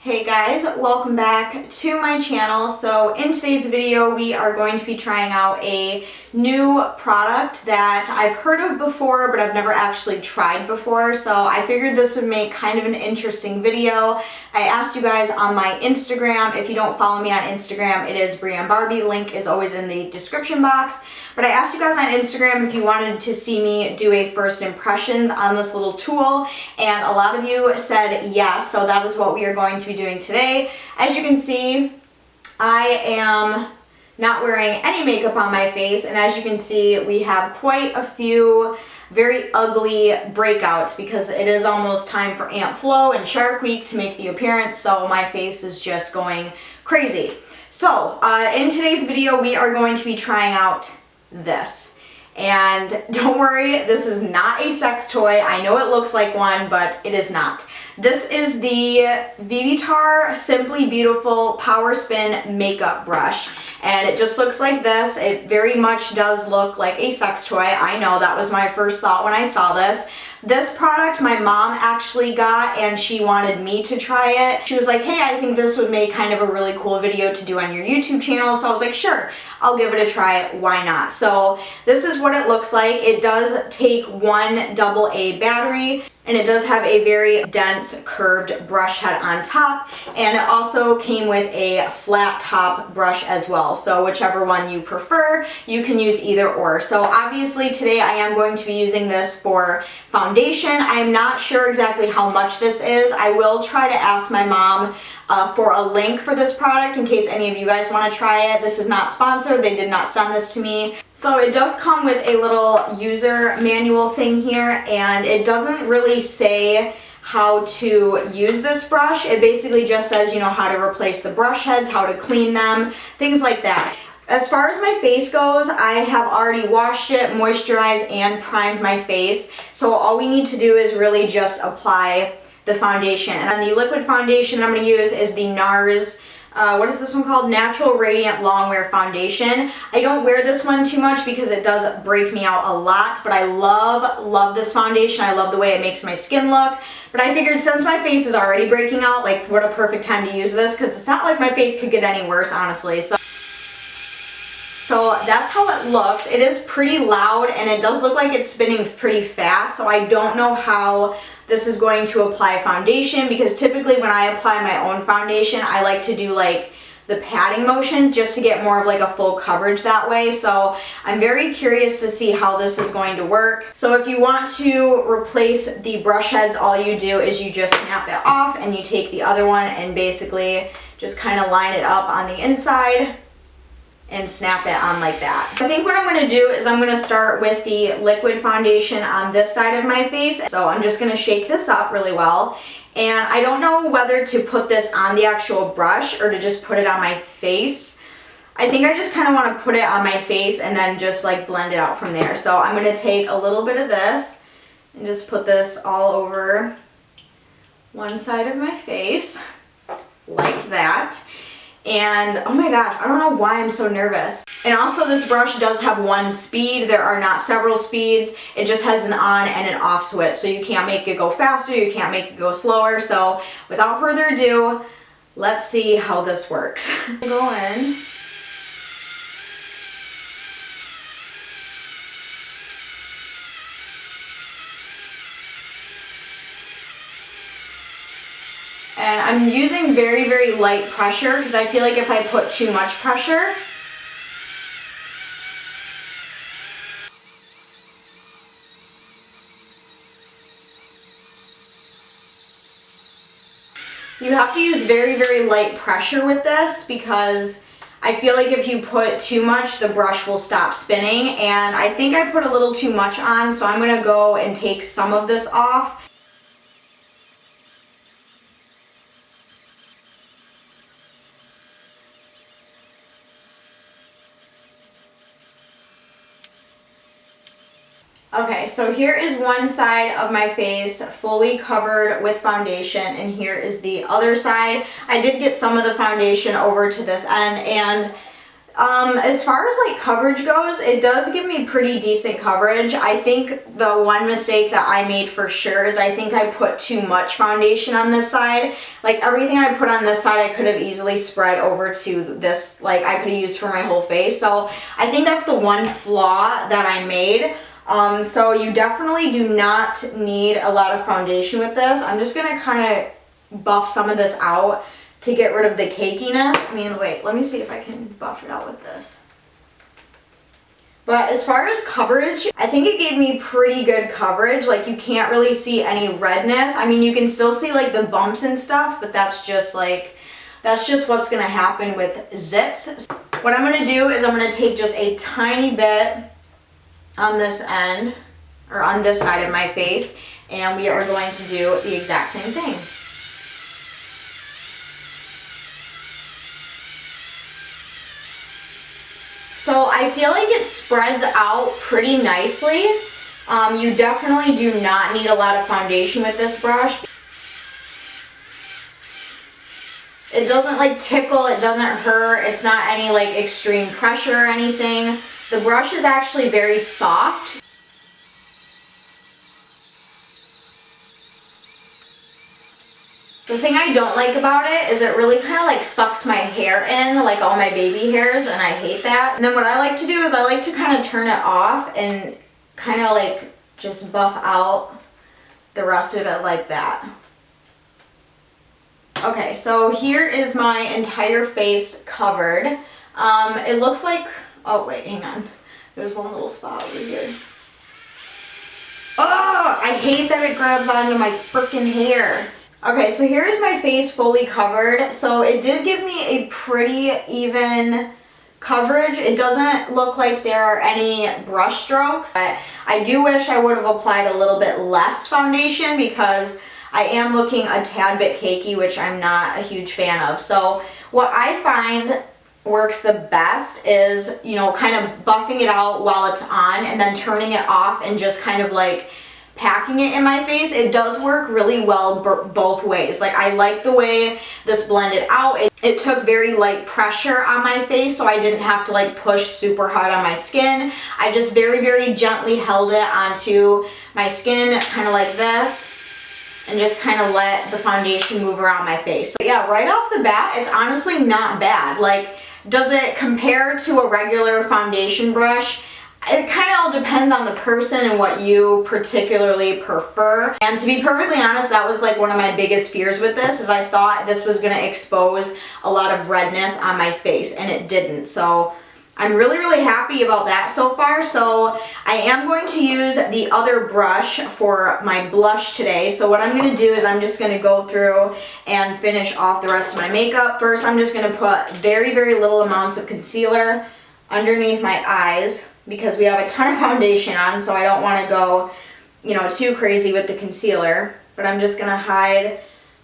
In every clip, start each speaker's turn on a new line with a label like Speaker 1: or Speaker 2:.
Speaker 1: Hey guys, welcome back to my channel. So in today's video we are going to be trying out a new product that I've heard of before but I've never actually tried before, so I figured this would make kind of an interesting video. I asked you guys on my Instagram. If you don't follow me on Instagram, it is BreeAnn Barbie. Link is always in the description box. But I asked you guys on Instagram if you wanted to see me do a first impressions on this little tool, and a lot of you said yes, so that is what we are going to be doing today. As you can see, I am not wearing any makeup on my face, and as you can see, we have quite a few very ugly breakouts because it is almost time for Aunt Flo and Shark Week to make the appearance, so my face is just going crazy. So in today's video, we are going to be trying out this. And don't worry, this is not a sex toy. I know it looks like one, but it is not. This is the Vivitar Simply Beautiful Power Spin Makeup Brush. And it just looks like this. It very much does look like a sex toy. I know, that was my first thought when I saw this. This product my mom actually got and she wanted me to try it. She was like, hey, I think this would make kind of a really cool video to do on your YouTube channel. So I was like, sure, I'll give it a try, why not? So this is what it looks like. It does take one AA battery, and it does have a very dense curved brush head on top, and it also came with a flat top brush as well. So whichever one you prefer, you can use either or. So obviously today I am going to be using this for foundation. I am not sure exactly how much this is. I will try to ask my mom for a link for this product in case any of you guys want to try it. This is not sponsored. They did not send this to me. So it does come with a little user manual thing here, and it doesn't really say how to use this brush. It basically just says, you know, how to replace the brush heads, how to clean them, things like that. As far as my face goes, I have already washed it, moisturized, and primed my face. So all we need to do is really just apply the foundation. And the liquid foundation I'm going to use is the NARS, what is this one called? Natural Radiant Longwear Foundation. I don't wear this one too much because it does break me out a lot, but I love this foundation. I love the way it makes my skin look. But I figured since my face is already breaking out, like what a perfect time to use this, because it's not like my face could get any worse, honestly. So that's how it looks. It is pretty loud and it does look like it's spinning pretty fast, so I don't know how this is going to apply foundation, because typically when I apply my own foundation, I like to do like the patting motion just to get more of like a full coverage that way. So I'm very curious to see how this is going to work. So if you want to replace the brush heads, all you do is you just snap it off and you take the other one and basically just kind of line it up on the inside and snap it on like that. I think what I'm going to do is I'm going to start with the liquid foundation on this side of my face. So I'm just going to shake this up really well. And I don't know whether to put this on the actual brush or to just put it on my face. I think I just kind of want to put it on my face and then just like blend it out from there. So I'm going to take a little bit of this and just put this all over one side of my face like that. And oh my gosh, I don't know why I'm so nervous. And also this brush does have one speed. There are not several speeds. It just has an on and an off switch. So you can't make it go faster, you can't make it go slower. So without further ado, let's see how this works. Go in. And I'm using very, very light pressure because I feel like if I put too much pressure, you have to use very, very light pressure with this, because I feel like if you put too much, the brush will stop spinning. And I think I put a little too much on, so I'm going to go and take some of this off. Okay, so here is one side of my face fully covered with foundation, and here is the other side. I did get some of the foundation over to this end, and As far as like coverage goes, it does give me pretty decent coverage. I think the one mistake that I made for sure is I think I put too much foundation on this side. Like everything I put on this side I could have easily spread over to this, like I could have used for my whole face. So I think that's the one flaw that I made. So you definitely do not need a lot of foundation with this. I'm just gonna kind of buff some of this out to get rid of the cakiness. I mean, wait, let me see if I can buff it out with this. But as far as coverage, I think it gave me pretty good coverage. Like you can't really see any redness. I mean, you can still see like the bumps and stuff, but that's just what's gonna happen with zits. What I'm gonna do is I'm gonna take just a tiny bit on this end, or on this side of my face, and we are going to do the exact same thing. So I feel like it spreads out pretty nicely. You definitely do not need a lot of foundation with this brush. It doesn't like tickle, it doesn't hurt, it's not any like extreme pressure or anything. The brush is actually very soft. The thing I don't like about it is it really kind of like sucks my hair in, like all my baby hairs, and I hate that. And then what I like to do is I like to kind of turn it off and kind of like just buff out the rest of it like that. Okay, so here is my entire face covered. It looks like, oh wait, hang on. There's one little spot over here. Oh, I hate that it grabs onto my freaking hair. Okay, so here's my face fully covered. So it did give me a pretty even coverage. It doesn't look like there are any brush strokes. I do wish I would have applied a little bit less foundation because I am looking a tad bit cakey, which I'm not a huge fan of. So what I find works the best is, you know, kind of buffing it out while it's on and then turning it off and just kind of like packing it in my face. It does work really well both ways. Like I like the way this blended out. It took very light pressure on my face, so I didn't have to like push super hard on my skin. I just very, very gently held it onto my skin, kind of like this, and just kind of let the foundation move around my face. So yeah, right off the bat, it's honestly not bad. Like, does it compare to a regular foundation brush? It kind of all depends on the person and what you particularly prefer. And to be perfectly honest, that was like one of my biggest fears with this, is I thought this was gonna expose a lot of redness on my face, and it didn't. So I'm really, really happy about that so far. So I am going to use the other brush for my blush today. So what I'm gonna do is I'm just gonna go through and finish off the rest of my makeup. First, I'm just gonna put very, very little amounts of concealer underneath my eyes, because we have a ton of foundation on, so I don't want to go, you know, too crazy with the concealer. But I'm just going to hide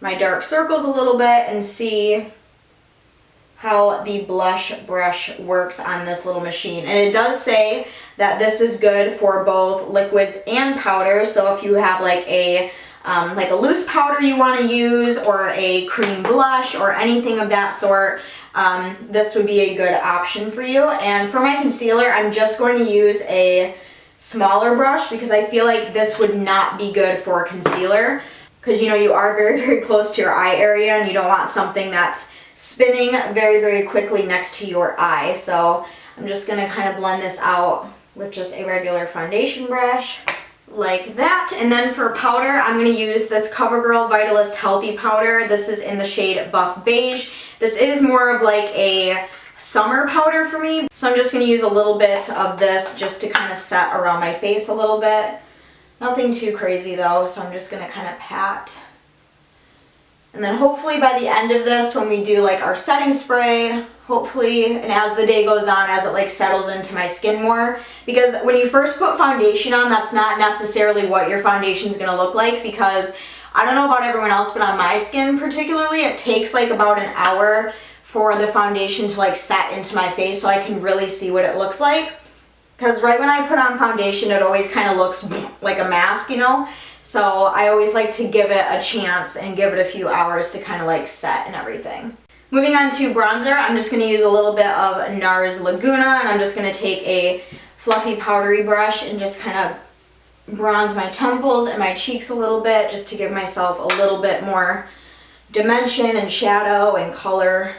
Speaker 1: my dark circles a little bit and see how the blush brush works on this little machine. And it does say that this is good for both liquids and powders. So if you have like a loose powder you want to use, or a cream blush, or anything of that sort, this would be a good option for you. And for my concealer, I'm just going to use a smaller brush because I feel like this would not be good for concealer, because you know, you are very, very close to your eye area and you don't want something that's spinning very, very quickly next to your eye. So I'm just going to kind of blend this out with just a regular foundation brush like that. And then for powder, I'm going to use this CoverGirl Vitalist Healthy Powder. This is in the shade Buff Beige. This is more of like a summer powder for me. So I'm just going to use a little bit of this just to kind of set around my face a little bit. Nothing too crazy though, so I'm just going to kind of pat. And then hopefully by the end of this, when we do like our setting spray, hopefully, and as the day goes on, as it like settles into my skin more, because when you first put foundation on, that's not necessarily what your foundation is going to look like, because I don't know about everyone else, but on my skin particularly, it takes like about an hour for the foundation to like set into my face so I can really see what it looks like. Because right when I put on foundation, it always kind of looks like a mask, you know? So I always like to give it a chance and give it a few hours to kind of like set and everything. Moving on to bronzer, I'm just going to use a little bit of NARS Laguna, and I'm just going to take a fluffy powdery brush and just kind of bronze my temples and my cheeks a little bit, just to give myself a little bit more dimension and shadow and color.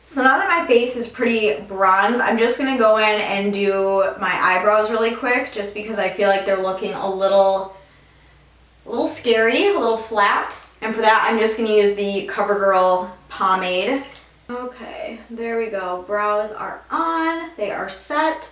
Speaker 1: So now that my face is pretty bronzed, I'm just going to go in and do my eyebrows really quick, just because I feel like they're looking a little scary, a little flat. And for that, I'm just going to use the CoverGirl pomade. Okay, there we go. Brows are on, they are set.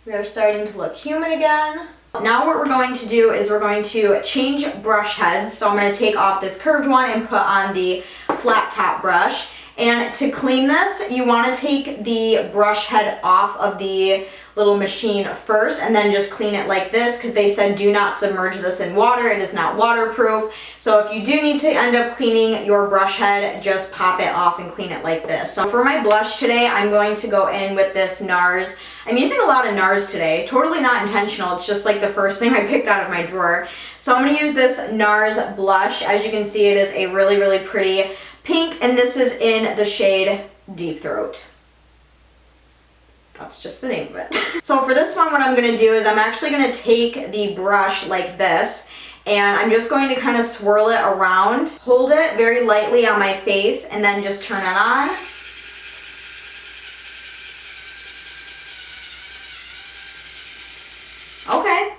Speaker 1: We are starting to look human again. Now what we're going to do is we're going to change brush heads. So I'm going to take off this curved one and put on the flat top brush. And to clean this, you want to take the brush head off of the little machine first and then just clean it like this, because they said do not submerge this in water. It is not waterproof. So if you do need to end up cleaning your brush head, just pop it off and clean it like this. So for my blush today, I'm going to go in with this NARS. I'm using a lot of NARS today, totally not intentional. It's just like the first thing I picked out of my drawer. So I'm going to use this NARS blush. As you can see, it is a really, really pretty pink, and this is in the shade Deep Throat. That's just the name of it. So for this one, what I'm going to do is I'm actually going to take the brush like this, and I'm just going to kind of swirl it around, hold it very lightly on my face, and then just turn it on. Okay.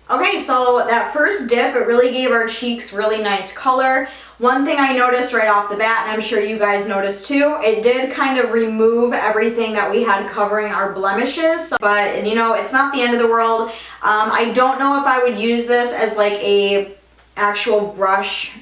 Speaker 1: Okay, so that first dip, it really gave our cheeks really nice color. One thing I noticed right off the bat, and I'm sure you guys noticed too, it did kind of remove everything that we had covering our blemishes. But, you know, it's not the end of the world. I don't know if I would use this as like a actual blush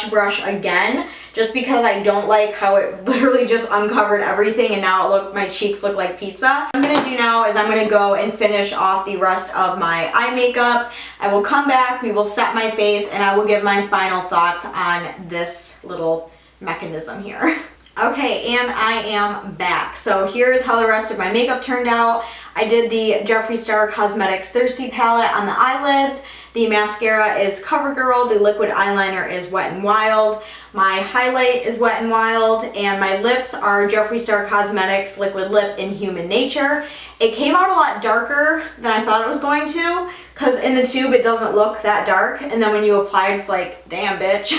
Speaker 1: brush again, just because I don't like how it literally just uncovered everything and now my cheeks look like pizza. What I'm gonna do now is I'm gonna go and finish off the rest of my eye makeup. I will come back, we will set my face, and I will give my final thoughts on this little mechanism here. Okay, and I am back. So here's how the rest of my makeup turned out. I did the Jeffree Star Cosmetics Thirsty palette on the eyelids. The mascara is CoverGirl, the liquid eyeliner is Wet n Wild, my highlight is Wet n Wild, and my lips are Jeffree Star Cosmetics Liquid Lip in Human Nature. It came out a lot darker than I thought it was going to, because in the tube it doesn't look that dark, and then when you apply it, it's like, damn bitch.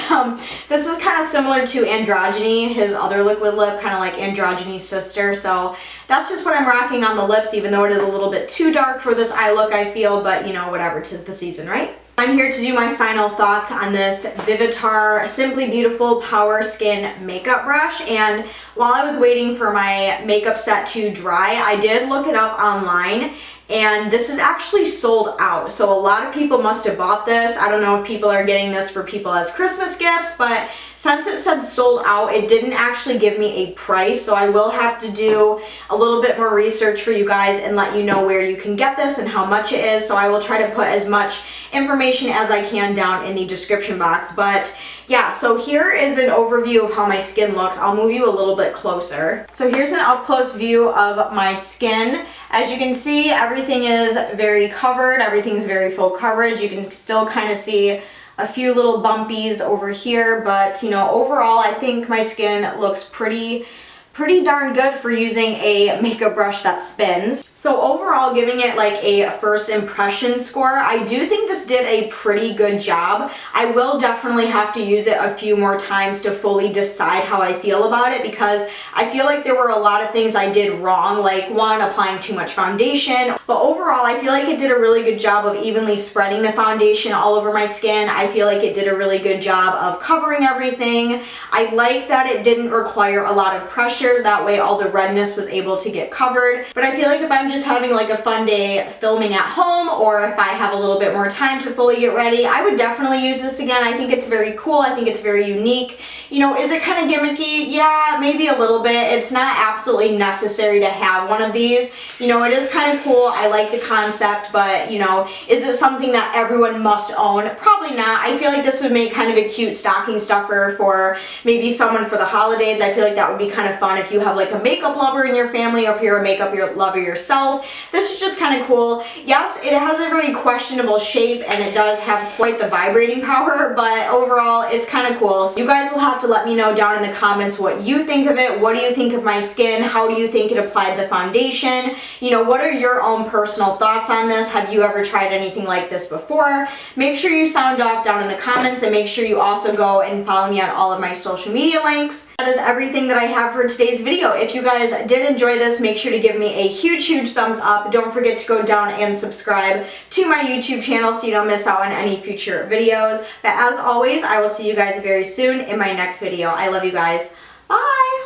Speaker 1: This is kind of similar to Androgyny, his other liquid lip, kind of like Androgyny's sister, so that's just what I'm rocking on the lips, even though it is a little bit too dark for this eye look, I feel, but you know, whatever, 'tis the season, right? I'm here to do my final thoughts on this Vivitar Simply Beautiful Power Skin makeup brush, and while I was waiting for my makeup set to dry, I did look it up online, and this is actually sold out. So a lot of people must have bought this. I don't know if people are getting this for people as Christmas gifts, but since it said sold out, it didn't actually give me a price. So I will have to do a little bit more research for you guys and let you know where you can get this and how much it is. So I will try to put as much information as I can down in the description box. But yeah, so here is an overview of how my skin looks. I'll move you a little bit closer. So here's an up close view of my skin. As you can see, everything is very covered. Everything's very full coverage. You can still kind of see a few little bumpies over here, but you know, overall I think my skin looks pretty darn good for using a makeup brush that spins. So overall, giving it like a first impression score, I do think this did a pretty good job. I will definitely have to use it a few more times to fully decide how I feel about it, because I feel like there were a lot of things I did wrong, like one, applying too much foundation. But overall, I feel like it did a really good job of evenly spreading the foundation all over my skin. I feel like it did a really good job of covering everything. I like that it didn't require a lot of pressure. That way all the redness was able to get covered. But I feel like if I'm just having like a fun day filming at home, or if I have a little bit more time to fully get ready, I would definitely use this again. I think it's very cool. I think it's very unique. You know, is it kind of gimmicky? Yeah, maybe a little bit. It's not absolutely necessary to have one of these. You know, it is kind of cool. I like the concept, but you know, is it something that everyone must own? Probably probably not. I feel like this would make kind of a cute stocking stuffer for maybe someone for the holidays. I feel like that would be kind of fun if you have like a makeup lover in your family, or if you're a makeup lover yourself. This is just kind of cool. Yes, it has a very questionable shape and it does have quite the vibrating power, but overall it's kind of cool. So you guys will have to let me know down in the comments what you think of it. What do you think of my skin? How do you think it applied the foundation? You know, what are your own personal thoughts on this? Have you ever tried anything like this before? Make sure you sound off down in the comments, and make sure you also go and follow me on all of my social media links. That is everything that I have for today's video. If you guys did enjoy this, make sure to give me a huge thumbs up. Don't forget to go down and subscribe to my YouTube channel so you don't miss out on any future videos. But as always, I will see you guys very soon in my next video. I love you guys. Bye!